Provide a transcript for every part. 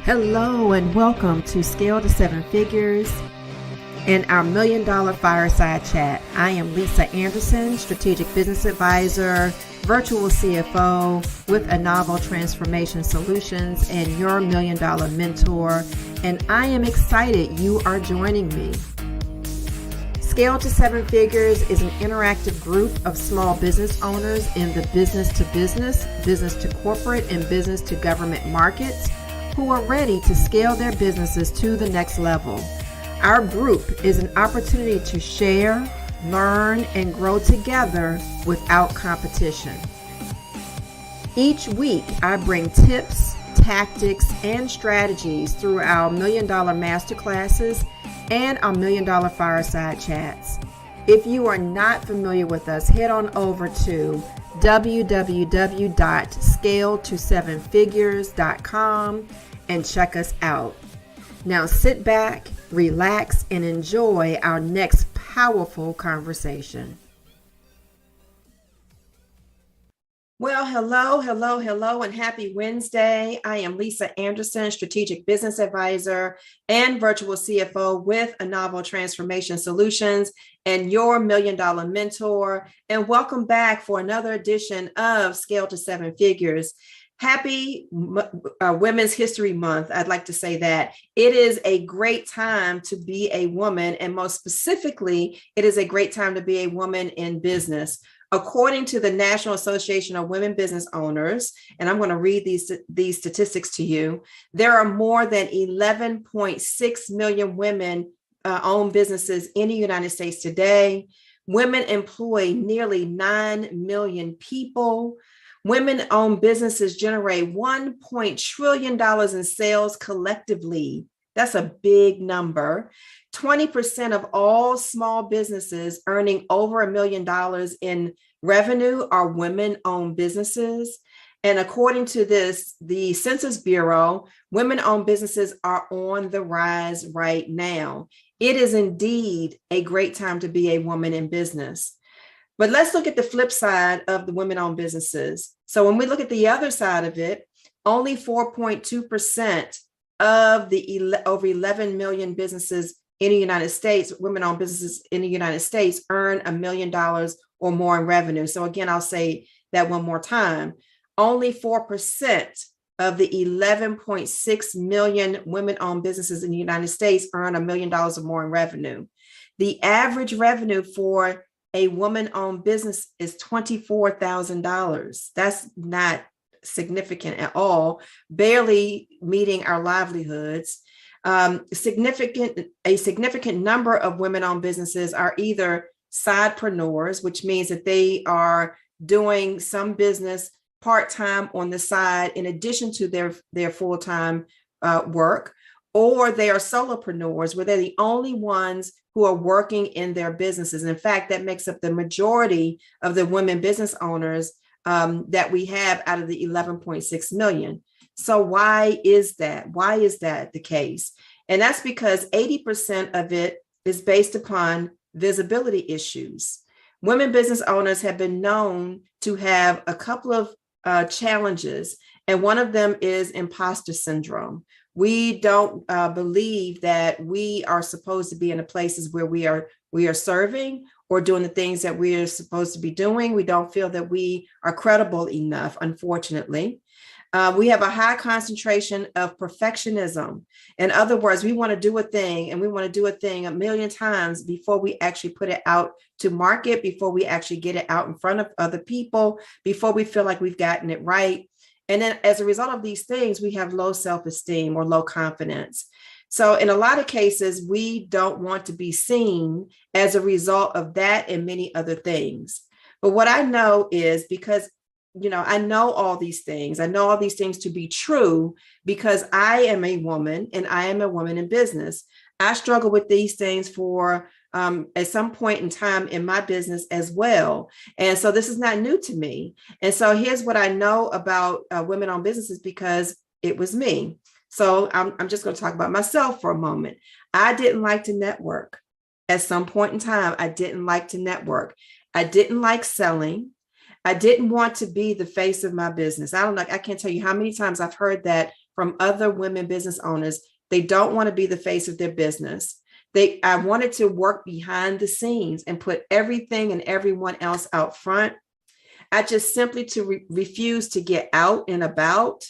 Hello and welcome to Scale to Seven Figures and our $1 Million Fireside Chat. I am Lisa Anderson, Strategic Business Advisor, Virtual CFO with a Novel Transformation Solutions and your $1 Million Mentor. And I am excited you are joining me. Scale to Seven Figures is an interactive group of small business owners in the business to corporate, and business to government markets who are ready to scale their businesses to the next level. Our group is an opportunity to share, learn, and grow together without competition. Each week, I bring tips, tactics, and strategies through our $1 Million Masterclasses and our $1 Million Fireside Chats. If you are not familiar with us, head on over to www.scaletosevenfigures.com and check us out. Now sit back, relax, and enjoy our next powerful conversation. Well, hello, and happy Wednesday. I am Lisa Anderson, Strategic Business Advisor and Virtual CFO with a Novel Transformation Solutions and your $1 Million Mentor. And welcome back for another edition of Scale to Seven Figures. Happy Women's History Month. I'd like to say that it is a great time to be a woman, and most specifically, it is a great time to be a woman in business. According to the National Association of Women Business Owners, and I'm going to read these statistics to you, there are more than 11.6 million women own businesses in the United States today. Women employ nearly 9 million people. Women-owned businesses generate $1 trillion in sales collectively. That's a big number. 20% of all small businesses earning over $1 million in revenue are women-owned businesses. And according to the Census Bureau, women-owned businesses are on the rise right now. It is indeed a great time to be a woman in business. But let's look at the flip side of the women-owned businesses. So when we look at the other side of it, only 4.2% of the over 11 million businesses in the United States, women-owned businesses in the United States, earn $1 million or more in revenue. So again, I'll say that one more time. Only 4% of the 11.6 million women-owned businesses in the United States earn $1 million or more in revenue. The average revenue for a woman-owned business is $24,000. That's not significant at all, barely meeting our livelihoods. A significant number of women-owned businesses are either sidepreneurs, which means that they are doing some business part-time on the side in addition to their full-time work, or they are solopreneurs, where they're the only ones who are working in their businesses. And in fact, that makes up the majority of the women business owners that we have out of the 11.6 million. So why is that? Why is that the case? And that's because 80% of it is based upon visibility issues. Women business owners have been known to have a couple of challenges, and one of them is imposter syndrome. We don't believe that we are supposed to be in the places where we are serving or doing the things that we are supposed to be doing. We don't feel that we are credible enough, unfortunately. We have a high concentration of perfectionism. In other words, we want to do a thing, and we want to do a thing a million times before we actually put it out to market, before we actually get it out in front of other people, before we feel like we've gotten it right. And then as a result of these things, we have low self-esteem or low confidence. So in a lot of cases, we don't want to be seen as a result of that and many other things. But what I know is, because I know all these things. I know all these things to be true because I am a woman and I am a woman in business. I struggle with these things for at some point in time in my business as well. And so this is not new to me. And so here's what I know about women-owned businesses, because it was me. So I'm just going to talk about myself for a moment. I didn't like to network. At some point in time, I didn't like to network. I didn't like selling. I didn't want to be the face of my business. I can't tell you how many times I've heard that from other women business owners. They don't want to be the face of their business. I wanted to work behind the scenes and put everything and everyone else out front. I just simply refused to get out and about.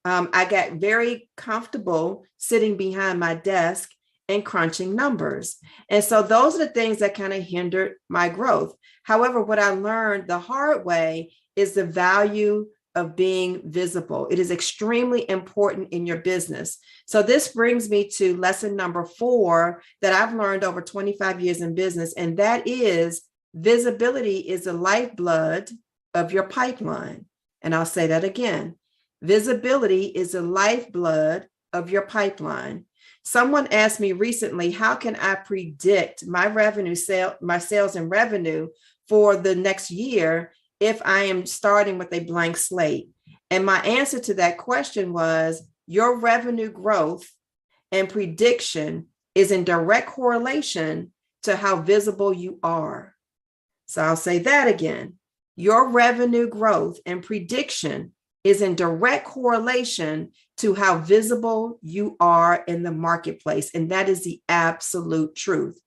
I got very comfortable sitting behind my desk and crunching numbers. And so those are the things that kind of hindered my growth. However, what I learned the hard way is the value of being visible. It is extremely important in your business. So this brings me to lesson number 4 that I've learned over 25 years in business, and that is visibility is the lifeblood of your pipeline. And I'll say that again. Visibility is the lifeblood of your pipeline. Someone asked me recently, how can I predict my my sales and revenue for the next year if I am starting with a blank slate? And my answer to that question was, your revenue growth and prediction is in direct correlation to how visible you are. So I'll say that again. Your revenue growth and prediction is in direct correlation to how visible you are in the marketplace. And that is the absolute truth.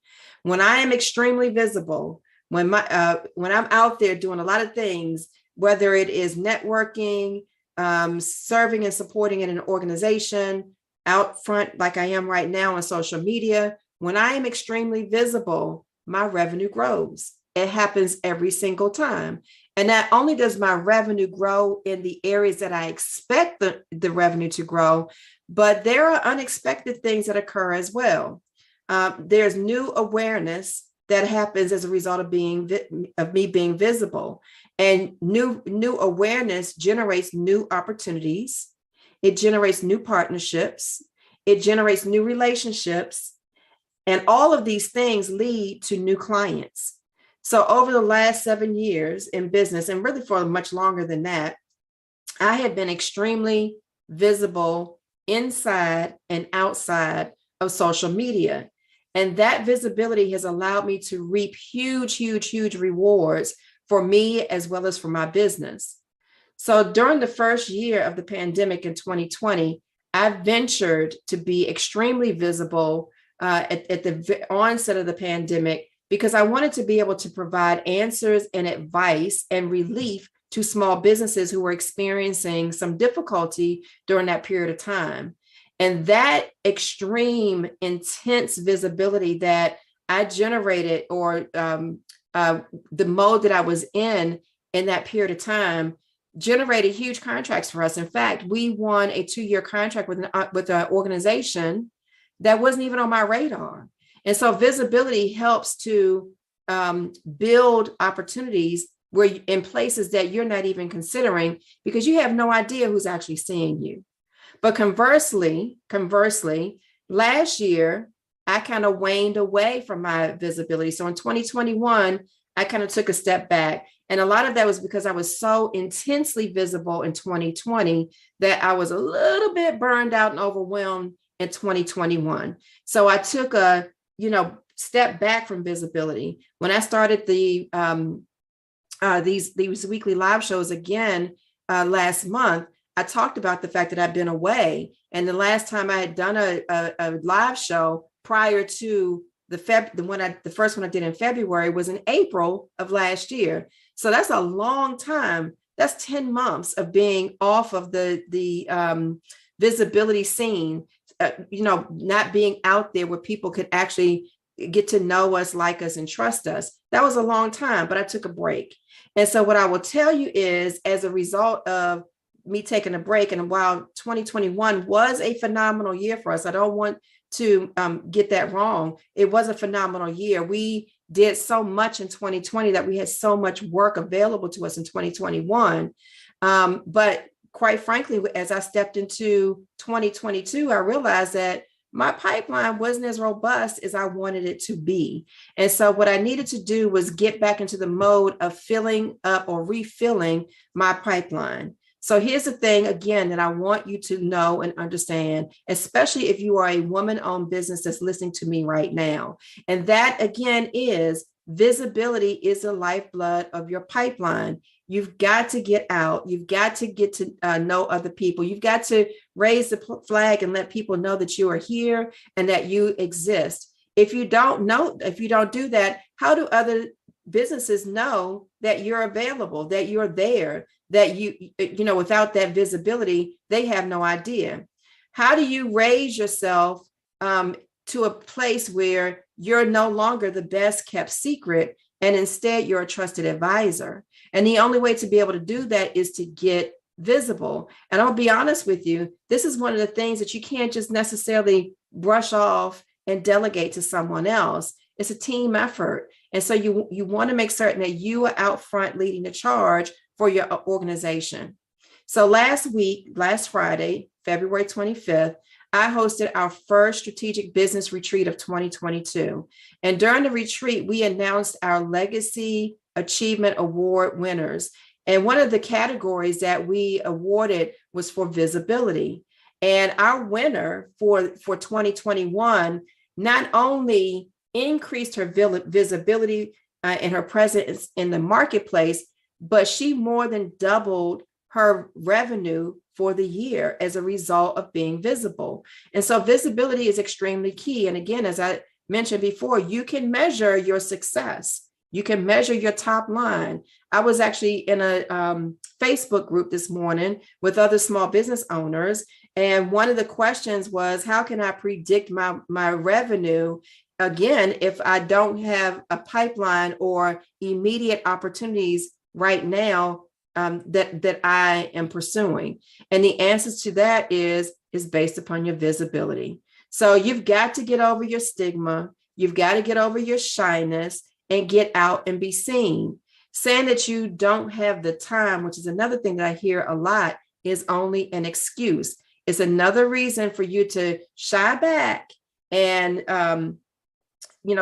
When I am extremely visible, when I'm out there doing a lot of things, whether it is networking, serving and supporting in an organization, out front like I am right now on social media, when I am extremely visible, my revenue grows. It happens every single time. And not only does my revenue grow in the areas that I expect the revenue to grow, but there are unexpected things that occur as well. There's new awareness that happens as a result of me being visible. And new awareness generates new opportunities. It generates new partnerships. It generates new relationships. And all of these things lead to new clients. So over the last 7 years in business, and really for much longer than that, I have been extremely visible inside and outside of social media. And that visibility has allowed me to reap huge, huge, huge rewards for me as well as for my business. So during the first year of the pandemic in 2020, I ventured to be extremely visible at the onset of the pandemic, because I wanted to be able to provide answers and advice and relief to small businesses who were experiencing some difficulty during that period of time. And that extreme, intense visibility that I generated, or the mode that I was in that period of time, generated huge contracts for us. In fact, we won a 2-year contract with an organization that wasn't even on my radar. And so visibility helps to build opportunities in places that you're not even considering, because you have no idea who's actually seeing you. But conversely, last year, I kind of waned away from my visibility. So in 2021, I kind of took a step back. And a lot of that was because I was so intensely visible in 2020 that I was a little bit burned out and overwhelmed in 2021. So I took a step back from visibility. When I started these weekly live shows again last month, I talked about the fact that I've been away. And the last time I had done a live show prior to the first one I did in February was in April of last year. So that's a long time. That's 10 months of being off of the visibility scene, not being out there where people could actually get to know us, like us, and trust us. That was a long time, but I took a break. And so what I will tell you is, as a result of me taking a break, and while 2021 was a phenomenal year for us, I don't want to get that wrong. It was a phenomenal year. We did so much in 2020 that we had so much work available to us in 2021. But quite frankly, as I stepped into 2022, I realized that my pipeline wasn't as robust as I wanted it to be. And so what I needed to do was get back into the mode of filling up or refilling my pipeline. So here's the thing, again, that I want you to know and understand, especially if you are a woman-owned business that's listening to me right now. And that, again, is visibility is the lifeblood of your pipeline. You've got to get out. You've got to get to know other people. You've got to raise the flag and let people know that you are here and that you exist. If you don't do that, how do other businesses know that you're available, that you're there, that without that visibility, they have no idea. How do you raise yourself to a place where you're no longer the best kept secret, and instead you're a trusted advisor? And the only way to be able to do that is to get visible. And I'll be honest with you, this is one of the things that you can't just necessarily brush off and delegate to someone else. It's a team effort. And so you want to make certain that you are out front leading the charge for your organization. So last Friday, February 25th, I hosted our first strategic business retreat of 2022. And during the retreat, we announced our Legacy Achievement Award winners. And one of the categories that we awarded was for visibility. And our winner for 2021 not only increased her visibility and her presence in the marketplace, but she more than doubled her revenue for the year as a result of being visible. And so visibility is extremely key. And again, as I mentioned before, you can measure your success. You can measure your top line. I was actually in a Facebook group this morning with other small business owners. And one of the questions was, how can I predict my revenue? Again, if I don't have a pipeline or immediate opportunities right now that I am pursuing. And the answers to that is based upon your visibility. So you've got to get over your stigma. You've got to get over your shyness and get out and be seen. Saying that you don't have the time, which is another thing that I hear a lot, is only an excuse. It's another reason for you to shy back and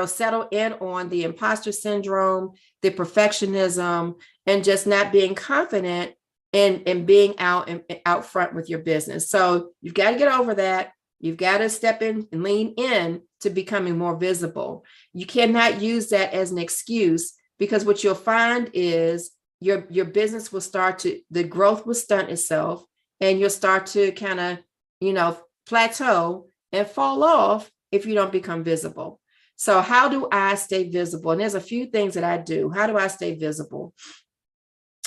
settle in on the imposter syndrome, the perfectionism, and just not being confident in being out front with your business. So you've got to get over that. You've got to step in and lean in to becoming more visible. You cannot use that as an excuse, because what you'll find is your business will the growth will stunt itself, and you'll start to kind of, plateau and fall off if you don't become visible. So how do I stay visible? And there's a few things that I do. How do I stay visible?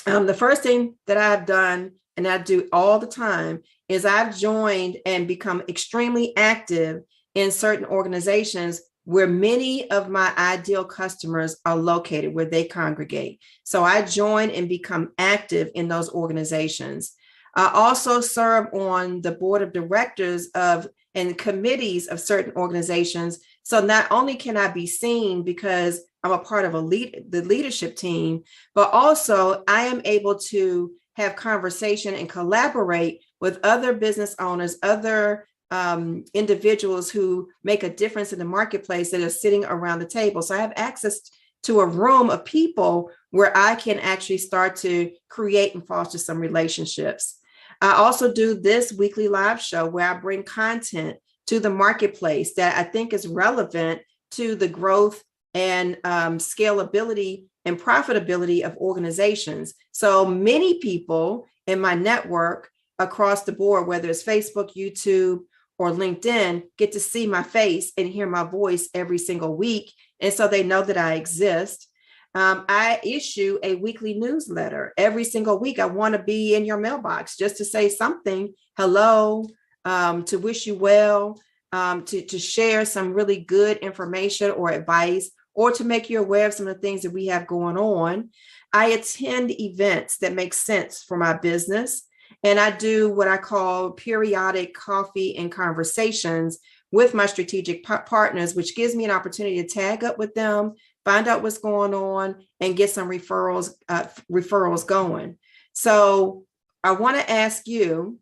The first thing that I've done, and I do all the time, is I've joined and become extremely active in certain organizations where many of my ideal customers are located, where they congregate. So I join and become active in those organizations. I also serve on the board of directors and committees of certain organizations. So not only can I be seen because I'm a part of the leadership team, but also I am able to have conversation and collaborate with other business owners, other individuals who make a difference in the marketplace that are sitting around the table. So I have access to a room of people where I can actually start to create and foster some relationships. I also do this weekly live show where I bring content to the marketplace that I think is relevant to the growth and scalability and profitability of organizations. So many people in my network across the board, whether it's Facebook, YouTube, or LinkedIn, get to see my face and hear my voice every single week. And so they know that I exist. I issue a weekly newsletter every single week. I want to be in your mailbox just to say something, hello, to wish you well, to share some really good information or advice, or to make you aware of some of the things that we have going on. I attend events that make sense for my business. And I do what I call periodic coffee and conversations with my strategic partners, which gives me an opportunity to tag up with them, find out what's going on, and get some referrals going. So I want to ask you,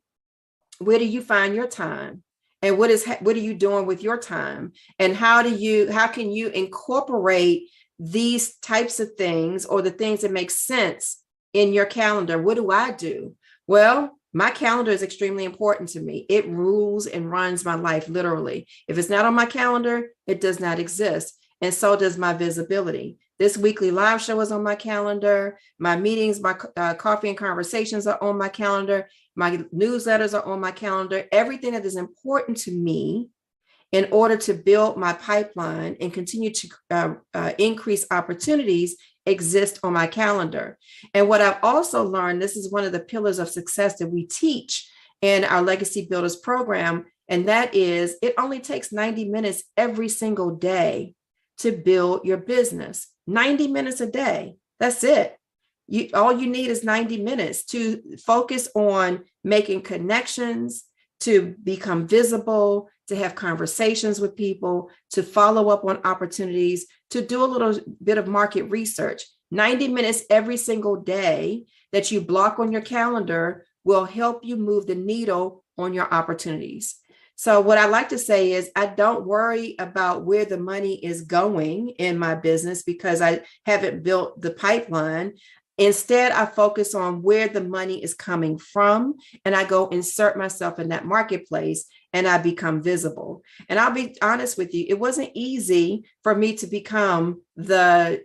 where do you find your time? And what are you doing with your time? And how can you incorporate these types of things, or the things that make sense in your calendar? What do I do? Well, my calendar is extremely important to me. It rules and runs my life, literally. If it's not on my calendar, it does not exist. And so does my visibility. This weekly live show is on my calendar. My meetings, my coffee and conversations are on my calendar. My newsletters are on my calendar. Everything that is important to me in order to build my pipeline and continue to increase opportunities exist on my calendar. And what I've also learned, this is one of the pillars of success that we teach in our Legacy Builders program, and that is it only takes 90 minutes every single day to build your business. 90 minutes a day. That's it. All you need is 90 minutes to focus on making connections, to become visible, to have conversations with people, to follow up on opportunities, to do a little bit of market research. 90 minutes every single day that you block on your calendar will help you move the needle on your opportunities. So what I like to say is I don't worry about where the money is going in my business because I haven't built the pipeline. Instead, I focus on where the money is coming from, and I go insert myself in that marketplace and I become visible. And I'll be honest with you, it wasn't easy for me to become the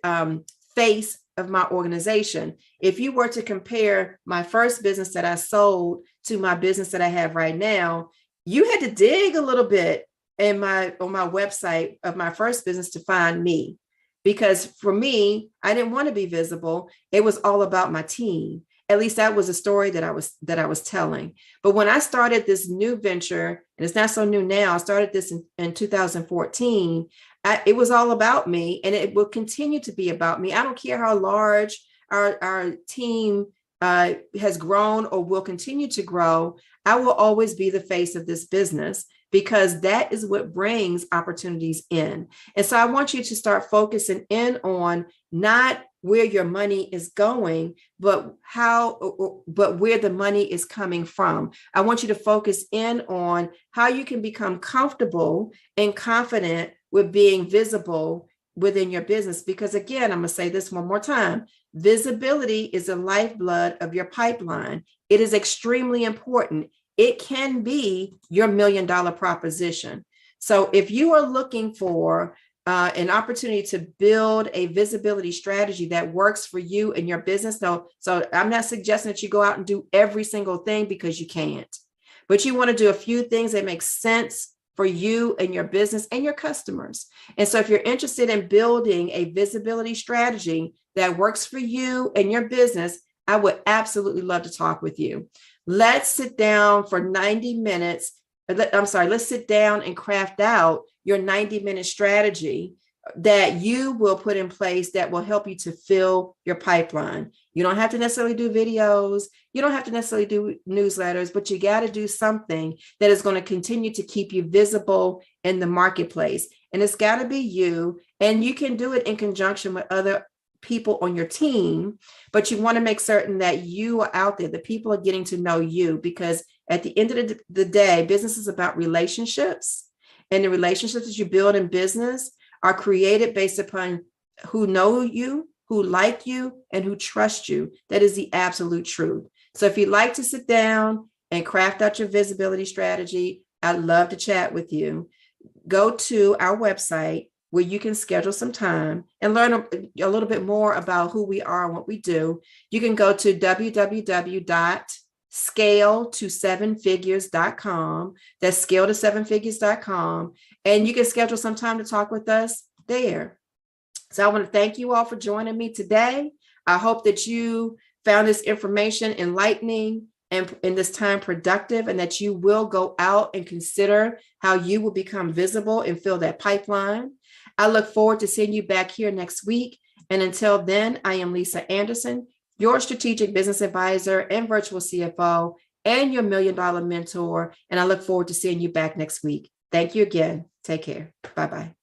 face of my organization. If you were to compare my first business that I sold to my business that I have right now, you had to dig a little bit on my website of my first business to find me. Because for me, I didn't want to be visible. It was all about my team. At least that was a story that I was telling. But when I started this new venture, and it's not so new now, I started this in 2014. It was all about me, and it will continue to be about me. I don't care how large our team has grown or will continue to grow. I will always be the face of this business because that is what brings opportunities in. And so I want you to start focusing in on not where your money is going, but where the money is coming from. I want you to focus in on how you can become comfortable and confident with being visible within your business. Because again, I'm going to say this one more time. Visibility is the lifeblood of your pipeline. It is extremely important. It can be your $1 million proposition. So if you are looking for an opportunity to build a visibility strategy that works for you and your business, so I'm not suggesting that you go out and do every single thing because you can't, but you want to do a few things that make sense for you and your business and your customers. And so if you're interested in building a visibility strategy that works for you and your business, I would absolutely love to talk with you. Let's sit down for 90 minutes. Let's sit down and craft out your 90-minute strategy that you will put in place that will help you to fill your pipeline. You don't have to necessarily do videos. You don't have to necessarily do newsletters, but you got to do something that is going to continue to keep you visible in the marketplace. And it's got to be you. And you can do it in conjunction with other people on your team, but you want to make certain that you are out there, the people are getting to know you, because at the end of the day, business is about relationships, and the relationships that you build in business are created based upon who know you, who like you, and who trust you. That is the absolute truth. So if you'd like to sit down and craft out your visibility strategy, I'd love to chat with you. Go to our website where you can schedule some time and learn a little bit more about who we are and what we do. You can go to www.scale-to-7figures.com. That's scale-to-7figures.com. And you can schedule some time to talk with us there. So I want to thank you all for joining me today. I hope that you found this information enlightening and in this time productive, and that you will go out and consider how you will become visible and fill that pipeline. I look forward to seeing you back here next week. And until then, I am Lisa Anderson, your strategic business advisor and virtual CFO and your $1 million mentor. And I look forward to seeing you back next week. Thank you again. Take care. Bye-bye.